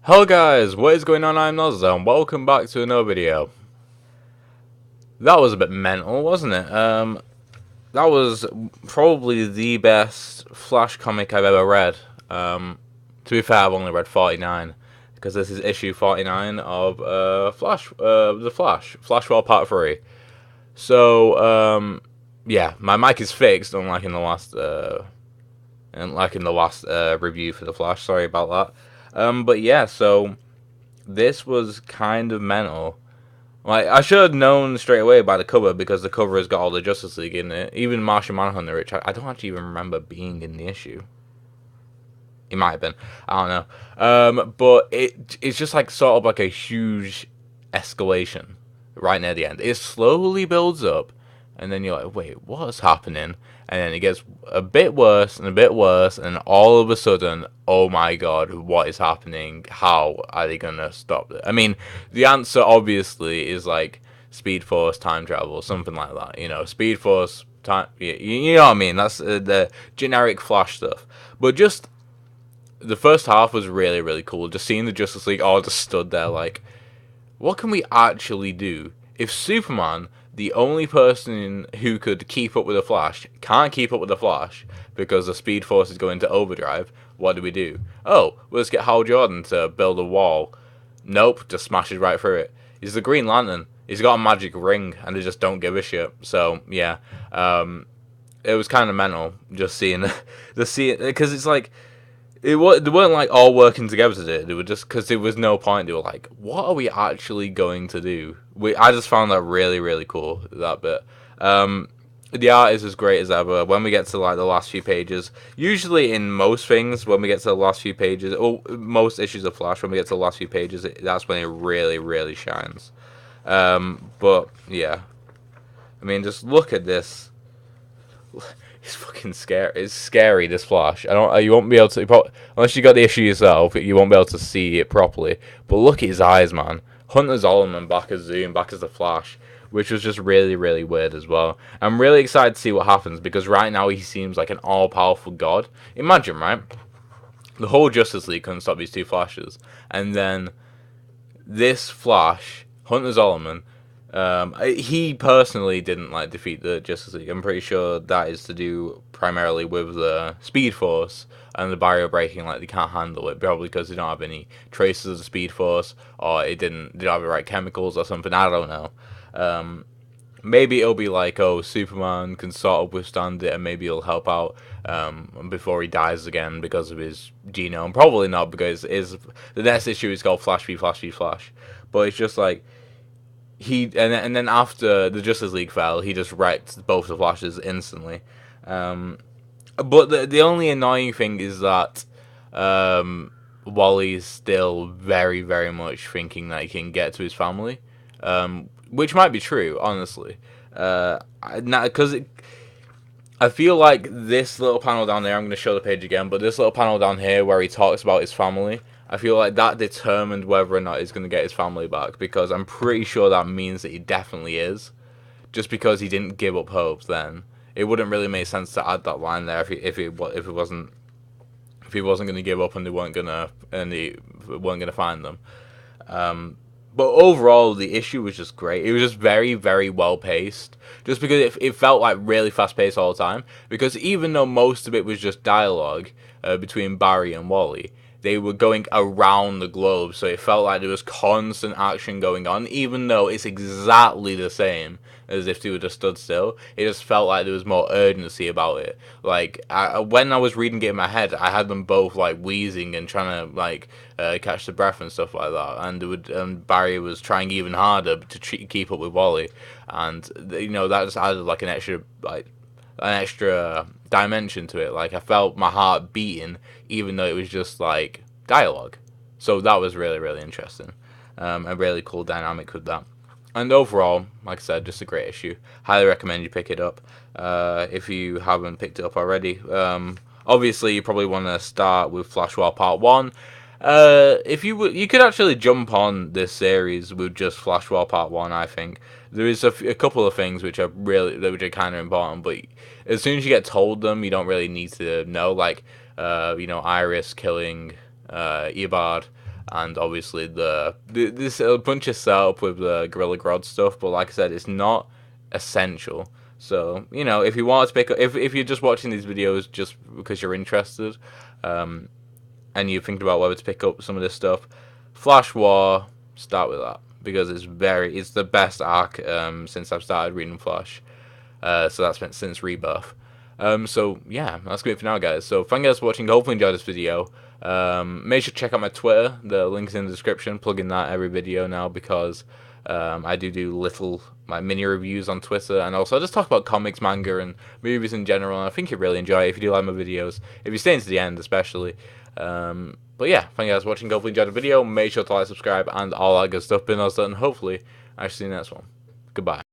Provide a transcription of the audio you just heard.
Hello guys, what is going on? I'm Nozza and welcome back to another video. That was a bit mental, wasn't it? That was probably the best Flash comic I've ever read. To be fair, I've only read 49 because this is issue 49 of The Flash World Part 3. So, yeah, my mic is fixed, unlike in the last review for The Flash. Sorry about that. But yeah, so this was kind of mental. Like, I should have known straight away by the cover because the cover has got all the Justice League in it. Even Martian Manhunter, which I don't actually even remember being in the issue. He might have been. I don't know. But it's just like sort of like a huge escalation right near the end. It slowly builds up, and then you're like, wait, what's happening? And then it gets a bit worse and a bit worse, and all of a sudden, oh my god, what is happening? How are they gonna stop it? I mean, the answer obviously is like Speed Force time travel, something like that. You know, Speed Force time. You know what I mean? That's the generic Flash stuff. But just the first half was really, really cool. Just seeing the Justice League all just stood there like, what can we actually do? If Superman, the only person who could keep up with the Flash, can't keep up with the Flash because the Speed Force is going to overdrive, what do? Oh, well, let's get Hal Jordan to build a wall. Nope, just smashes right through it. He's the Green Lantern. He's got a magic ring, and they just don't give a shit. So, yeah. It was kind of mental just seeing because it's like they weren't like all working together to do it. They were just because there was no point. They were like, "What are we actually going to do?" I just found that really, really cool, that bit. The art is as great as ever. When we get to like the last few pages, usually in most things, when we get to the last few pages, or most issues of Flash, when we get to the last few pages, that's when it really, really shines. But yeah, I mean, just look at this. It's fucking scary. It's scary, this Flash. I don't. You won't be able to, unless you got the issue yourself. You won't be able to see it properly. But look at his eyes, man. Hunter Zolomon back as Zoom, back as the Flash, which was just really, really weird as well. I'm really excited to see what happens because right now he seems like an all-powerful god. Imagine, right? The whole Justice League couldn't stop these two Flashes, and then this Flash, Hunter Zolomon, he personally didn't like defeat the Justice League. I'm pretty sure that is to do primarily with the Speed Force and the barrier breaking. Like they can't handle it, probably because they don't have any traces of the Speed Force, or they don't have the right chemicals or something. I don't know. Maybe it'll be like, oh, Superman can sort of withstand it, and maybe he'll help out before he dies again because of his genome. Probably not, because the next issue is called Flash v Flash v Flash. But it's just like and then after the Justice League fell, he just wrecked both the Flashes instantly. But the only annoying thing is that Wally's still very, very much thinking that he can get to his family, which might be true, honestly. Because I feel like this little panel down there, I'm going to show the page again, but this little panel down here where he talks about his family, I feel like that determined whether or not he's going to get his family back, because I'm pretty sure that means that he definitely is. Just because he didn't give up hope then. It wouldn't really make sense to add that line there if he wasn't going to give up and they weren't going to find them. But overall, the issue was just great. It was just very, very well paced. Just because it felt like really fast paced all the time. Because even though most of it was just dialogue between Barry and Wally, they were going around the globe, so it felt like there was constant action going on, even though it's exactly the same as if they were just stood still. It just felt like there was more urgency about it. Like, when I was reading it in my head, I had them both, like, wheezing and trying to, like, catch the breath and stuff like that, and Barry was trying even harder to keep up with Wally, and, you know, that just added, like, an extra dimension to it. Like, I felt my heart beating, even though it was just like dialogue. So that was really, really interesting. A really cool dynamic with that. And overall, like I said, just a great issue. Highly recommend you pick it up if you haven't picked it up already. Obviously, you probably want to start with Flash War Part 1. If you could actually jump on this series with just Flash War Part 1, I think. There is a couple of things which are kind of important, but as soon as you get told them, you don't really need to know. Like, Iris killing Eobard, and obviously this a bunch of setup with the Gorilla Grodd stuff. But like I said, it's not essential. So you know, if you want to pick up, if you're just watching these videos just because you're interested, and you're thinking about whether to pick up some of this stuff, Flash War, start with that because it's the best arc since I've started reading Flash. So that's been since Rebirth. So yeah, that's good for now, guys. So thank you guys for watching. Hopefully you enjoyed this video. Make sure to check out my Twitter. The link's in the description. Plug in that every video now because I do little mini reviews on Twitter, and also I just talk about comics, manga, and movies in general. And I think you'd really enjoy it if you do like my videos. If you stay into the end, especially. But yeah, thank you guys for watching. Hopefully you enjoyed the video. Make sure to like, subscribe, and all that good stuff. Been all done. Hopefully, I'll see you in the next one. Goodbye.